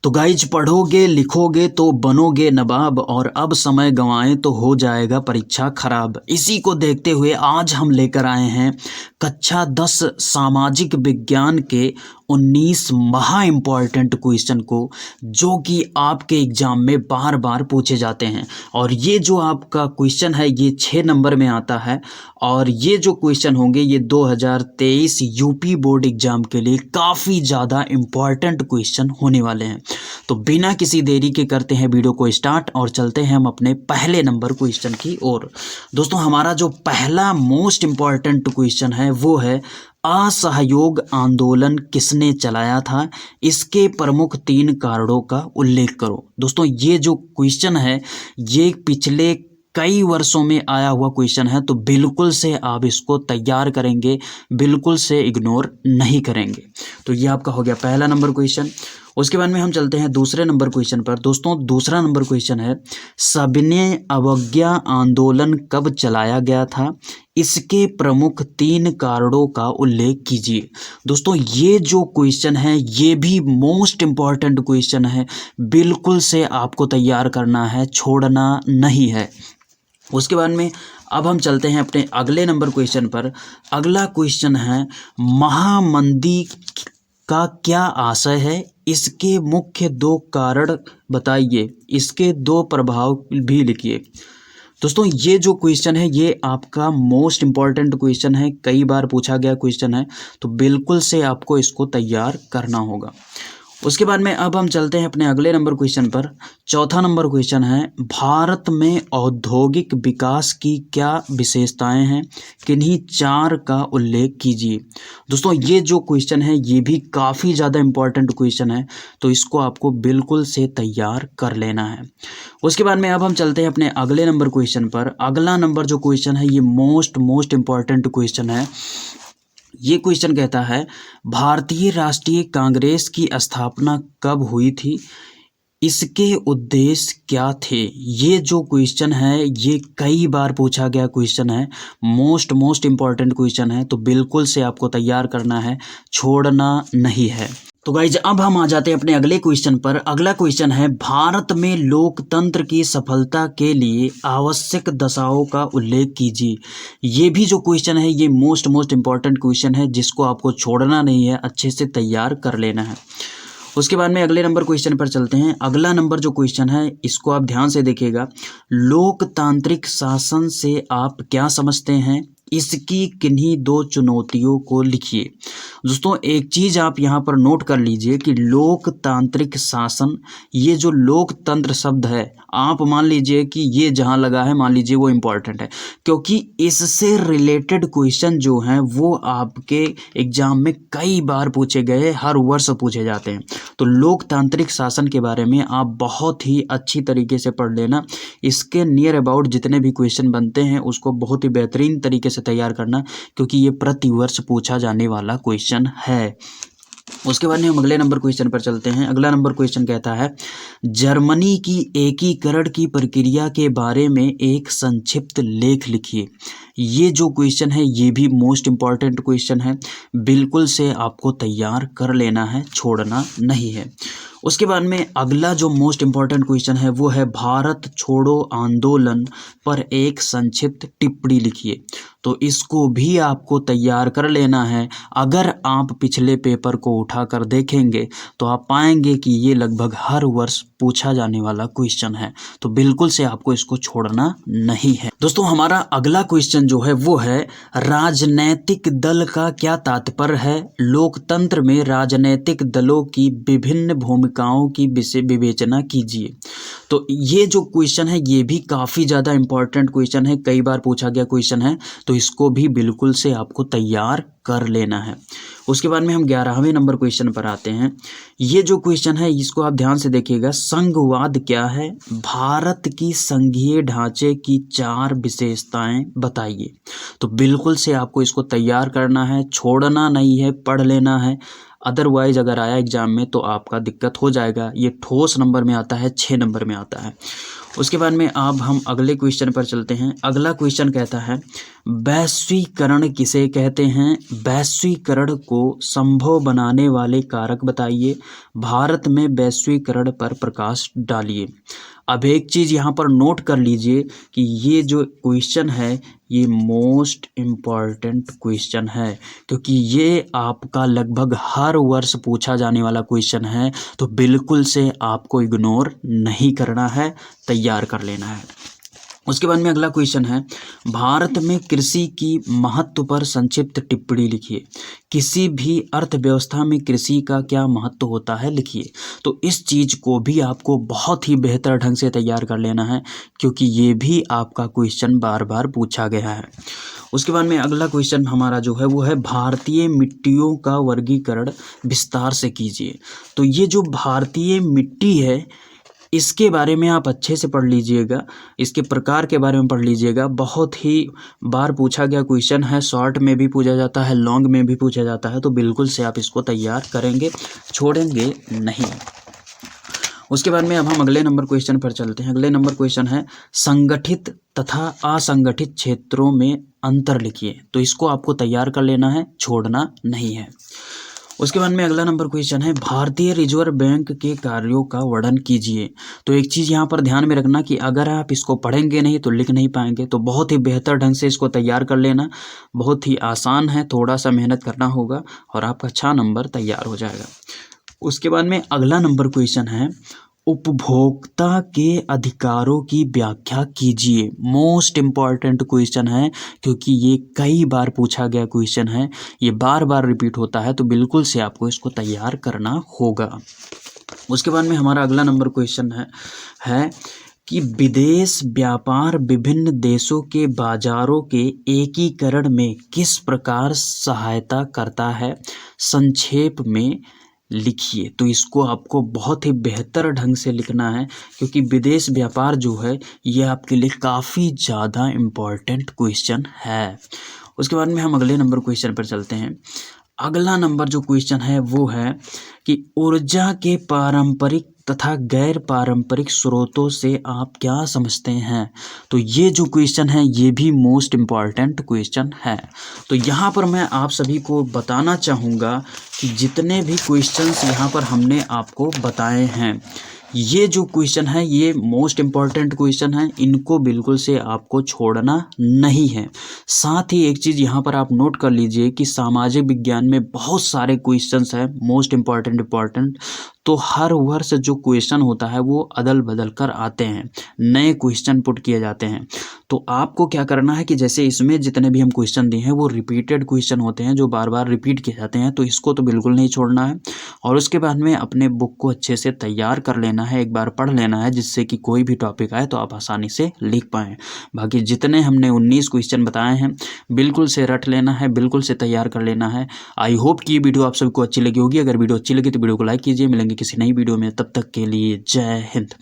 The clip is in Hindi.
तो गाइज पढ़ोगे लिखोगे तो बनोगे नवाब और अब समय गंवाएं तो हो जाएगा परीक्षा खराब। इसी को देखते हुए आज हम लेकर आए हैं कक्षा 10 सामाजिक विज्ञान के 19 महा इम्पॉर्टेंट क्वेश्चन को, जो कि आपके एग्जाम में बार बार पूछे जाते हैं। और ये जो आपका क्वेश्चन है ये 6 नंबर में आता है और ये जो क्वेश्चन होंगे ये 2023 यूपी बोर्ड एग्जाम के लिए काफ़ी ज़्यादा इम्पॉर्टेंट क्वेश्चन होने वाले हैं। तो बिना किसी देरी के करते हैं वीडियो को स्टार्ट और चलते हैं हम अपने पहले नंबर क्वेश्चन की ओर। दोस्तों हमारा जो पहला मोस्ट इम्पॉर्टेंट क्वेश्चन है वो है असहयोग आंदोलन किसने चलाया था, इसके प्रमुख 3 कारणों का उल्लेख करो। दोस्तों ये जो क्वेश्चन है ये पिछले कई वर्षों में आया हुआ क्वेश्चन है, तो बिल्कुल से आप इसको तैयार करेंगे, बिल्कुल से इग्नोर नहीं करेंगे। तो ये आपका हो गया पहला नंबर क्वेश्चन। उसके बाद में हम चलते हैं दूसरे नंबर क्वेश्चन पर। दोस्तों दूसरा नंबर क्वेश्चन है सविनय अवज्ञा आंदोलन कब चलाया गया था, इसके प्रमुख 3 कारणों का उल्लेख कीजिए। दोस्तों ये जो क्वेश्चन है ये भी मोस्ट इम्पॉर्टेंट क्वेश्चन है, बिल्कुल से आपको तैयार करना है, छोड़ना नहीं है। उसके बाद में अब हम चलते हैं अपने अगले नंबर क्वेश्चन पर। अगला क्वेश्चन है महामंदी का क्या आशय है, इसके मुख्य 2 कारण बताइए, इसके 2 प्रभाव भी लिखिए। दोस्तों ये जो क्वेश्चन है ये आपका मोस्ट इम्पॉर्टेंट क्वेश्चन है, कई बार पूछा गया क्वेश्चन है, तो बिल्कुल से आपको इसको तैयार करना होगा। उसके बाद में अब हम चलते हैं अपने अगले नंबर क्वेश्चन पर। चौथा नंबर क्वेश्चन है भारत में औद्योगिक विकास की क्या विशेषताएं हैं, किन्हीं 4 का उल्लेख कीजिए। दोस्तों ये जो क्वेश्चन है ये भी काफ़ी ज़्यादा इम्पॉर्टेंट क्वेश्चन है, तो इसको आपको बिल्कुल से तैयार कर लेना है। उसके बाद में अब हम चलते हैं अपने अगले नंबर क्वेश्चन पर। अगला नंबर जो क्वेश्चन है ये मोस्ट इम्पॉर्टेंट क्वेश्चन है। ये क्वेश्चन कहता है भारतीय राष्ट्रीय कांग्रेस की स्थापना कब हुई थी, इसके उद्देश्य क्या थे। ये जो क्वेश्चन है ये कई बार पूछा गया क्वेश्चन है, मोस्ट इम्पॉर्टेंट क्वेश्चन है, तो बिल्कुल से आपको तैयार करना है, छोड़ना नहीं है। तो गाइज अब हम आ जाते हैं अपने अगले क्वेश्चन पर। अगला क्वेश्चन है भारत में लोकतंत्र की सफलता के लिए आवश्यक दशाओं का उल्लेख कीजिए। ये भी जो क्वेश्चन है ये मोस्ट इम्पॉर्टेंट क्वेश्चन है, जिसको आपको छोड़ना नहीं है, अच्छे से तैयार कर लेना है। उसके बाद में अगले नंबर क्वेश्चन पर चलते हैं। अगला नंबर जो क्वेश्चन है इसको आप ध्यान से देखिएगा। लोकतांत्रिक शासन से आप क्या समझते हैं, इसकी किन्हीं 2 चुनौतियों को लिखिए। दोस्तों एक चीज़ आप यहाँ पर नोट कर लीजिए कि लोकतांत्रिक शासन, ये जो लोकतंत्र शब्द है आप मान लीजिए कि ये जहाँ लगा है मान लीजिए वो इम्पॉर्टेंट है, क्योंकि इससे रिलेटेड क्वेश्चन जो हैं वो आपके एग्जाम में कई बार पूछे गए, हर वर्ष पूछे जाते हैं। तो लोकतांत्रिक शासन के बारे में आप बहुत ही अच्छी तरीके से पढ़ लेना। इसके नियर अबाउट जितने भी क्वेश्चन बनते हैं उसको बहुत ही बेहतरीन तरीके से तैयार करना, क्योंकि ये प्रतिवर्ष पूछा जाने वाला क्वेश्चन है। उसके बाद में हम अगले नंबर क्वेश्चन पर चलते हैं। अगला नंबर क्वेश्चन कहता है जर्मनी की एकीकरण की प्रक्रिया के बारे में एक संक्षिप्त लेख लिखिए। ये जो क्वेश्चन है ये भी मोस्ट इम्पॉर्टेंट क्वेश्चन है, बिल्कुल से आपको तैयार कर लेना है, छोड़ना नहीं है। उसके बाद में अगला जो मोस्ट इम्पॉर्टेंट क्वेश्चन है वो है भारत छोड़ो आंदोलन पर एक संक्षिप्त टिप्पणी लिखिए। तो इसको भी आपको तैयार कर लेना है। अगर आप पिछले पेपर को उठाकर देखेंगे तो आप पाएंगे कि ये लगभग हर वर्ष पूछा जाने वाला क्वेश्चन है, तो बिल्कुल से आपको इसको छोड़ना नहीं है। दोस्तों हमारा अगला क्वेश्चन जो है वो है राजनैतिक दल का क्या तात्पर्य है, लोकतंत्र में राजनैतिक दलों की विभिन्न भूमिकाओं की विवेचना कीजिए। तो ये जो क्वेश्चन है ये भी काफ़ी ज़्यादा इम्पॉर्टेंट क्वेश्चन है, कई बार पूछा गया क्वेश्चन है, तो इसको भी बिल्कुल से आपको तैयार कर लेना है। उसके बाद में हम 11वें नंबर क्वेश्चन पर आते हैं। ये जो क्वेश्चन है इसको आप ध्यान से देखिएगा। संघवाद क्या है, भारत की संघीय ढांचे की 4 विशेषताएं बताइए। तो बिल्कुल से आपको इसको तैयार करना है, छोड़ना नहीं है, पढ़ लेना है, अदरवाइज अगर आया एग्जाम में तो आपका दिक्कत हो जाएगा। ये ठोस नंबर में आता है, 6 नंबर में आता है। उसके बाद में अब हम अगले क्वेश्चन पर चलते हैं। अगला क्वेश्चन कहता है वैश्वीकरण किसे कहते हैं? वैश्वीकरण को संभव बनाने वाले कारक बताइए। भारत में वैश्वीकरण पर प्रकाश डालिए। अब एक चीज़ यहाँ पर नोट कर लीजिए कि ये जो क्वेश्चन है ये मोस्ट इम्पॉर्टेंट क्वेश्चन है, क्योंकि ये आपका लगभग हर वर्ष पूछा जाने वाला क्वेश्चन है। तो बिल्कुल से आपको इग्नोर नहीं करना है, तैयार कर लेना है। उसके बाद में अगला क्वेश्चन है भारत में कृषि की महत्व पर संक्षिप्त टिप्पणी लिखिए। किसी भी अर्थव्यवस्था में कृषि का क्या महत्व होता है, लिखिए। तो इस चीज़ को भी आपको बहुत ही बेहतर ढंग से तैयार कर लेना है, क्योंकि ये भी आपका क्वेश्चन बार बार पूछा गया है। उसके बाद में अगला क्वेश्चन हमारा जो है वो है भारतीय मिट्टियों का वर्गीकरण विस्तार से कीजिए। तो ये जो भारतीय मिट्टी है इसके बारे में आप अच्छे से पढ़ लीजिएगा, इसके प्रकार के बारे में पढ़ लीजिएगा। बहुत ही बार पूछा गया क्वेश्चन है, शॉर्ट में भी पूछा जाता है, लॉन्ग में भी पूछा जाता है। तो बिल्कुल से आप इसको तैयार करेंगे, छोड़ेंगे नहीं। उसके बाद में अब हम अगले नंबर क्वेश्चन पर चलते हैं। अगले नंबर क्वेश्चन है संगठित तथा असंगठित क्षेत्रों में अंतर लिखिए। तो इसको आपको तैयार कर लेना है, छोड़ना नहीं है। उसके बाद में अगला नंबर क्वेश्चन है भारतीय रिजर्व बैंक के कार्यों का वर्णन कीजिए। तो एक चीज़ यहाँ पर ध्यान में रखना कि अगर आप इसको पढ़ेंगे नहीं तो लिख नहीं पाएंगे। तो बहुत ही बेहतर ढंग से इसको तैयार कर लेना, बहुत ही आसान है, थोड़ा सा मेहनत करना होगा और आपका अच्छा नंबर तैयार हो जाएगा। उसके बाद में अगला नंबर क्वेश्चन है उपभोक्ता के अधिकारों की व्याख्या कीजिए। मोस्ट इम्पॉर्टेंट क्वेश्चन है, क्योंकि ये कई बार पूछा गया क्वेश्चन है, ये बार बार रिपीट होता है। तो बिल्कुल से आपको इसको तैयार करना होगा। उसके बाद में हमारा अगला नंबर क्वेश्चन है कि विदेश व्यापार विभिन्न देशों के बाजारों के एकीकरण में किस प्रकार सहायता करता है, संक्षेप में लिखिए। तो इसको आपको बहुत ही बेहतर ढंग से लिखना है, क्योंकि विदेश व्यापार जो है ये आपके लिए काफ़ी ज़्यादा इम्पॉर्टेंट क्वेश्चन है। उसके बाद में हम अगले नंबर क्वेश्चन पर चलते हैं। अगला नंबर जो क्वेश्चन है वो है कि ऊर्जा के पारंपरिक तथा गैर पारंपरिक स्रोतों से आप क्या समझते हैं। तो ये जो क्वेश्चन है ये भी मोस्ट इम्पॉर्टेंट क्वेश्चन है। तो यहाँ पर मैं आप सभी को बताना चाहूँगा कि जितने भी क्वेश्चंस यहाँ पर हमने आपको बताए हैं, ये जो क्वेश्चन है ये मोस्ट इम्पॉर्टेंट क्वेश्चन है, इनको बिल्कुल से आपको छोड़ना नहीं है। साथ ही एक चीज़ यहाँ पर आप नोट कर लीजिए कि सामाजिक विज्ञान में बहुत सारे क्वेश्चंस हैं मोस्ट इम्पॉर्टेंट। तो हर वर्ष जो क्वेश्चन होता है वो अदल बदल कर आते हैं, नए क्वेश्चन पुट किए जाते हैं। तो आपको क्या करना है कि जैसे इसमें जितने भी हम क्वेश्चन दिए हैं वो रिपीटेड क्वेश्चन होते हैं, जो बार बार रिपीट किए जाते हैं। तो इसको तो बिल्कुल नहीं छोड़ना है। और उसके बाद में अपने बुक को अच्छे से तैयार कर लेना है, एक बार पढ़ लेना है, जिससे कि कोई भी टॉपिक आए तो आप आसानी से लिख पाएँ। बाकी जितने हमने 19 क्वेश्चन बताए हैं बिल्कुल से रट लेना है, बिल्कुल से तैयार कर लेना है। आई होप कि ये वीडियो आप सबको अच्छी लगी होगी। अगर वीडियो अच्छी लगी तो वीडियो को लाइक कीजिए। मिलेंगे किसी नई वीडियो में, तब तक के लिए जय हिंद।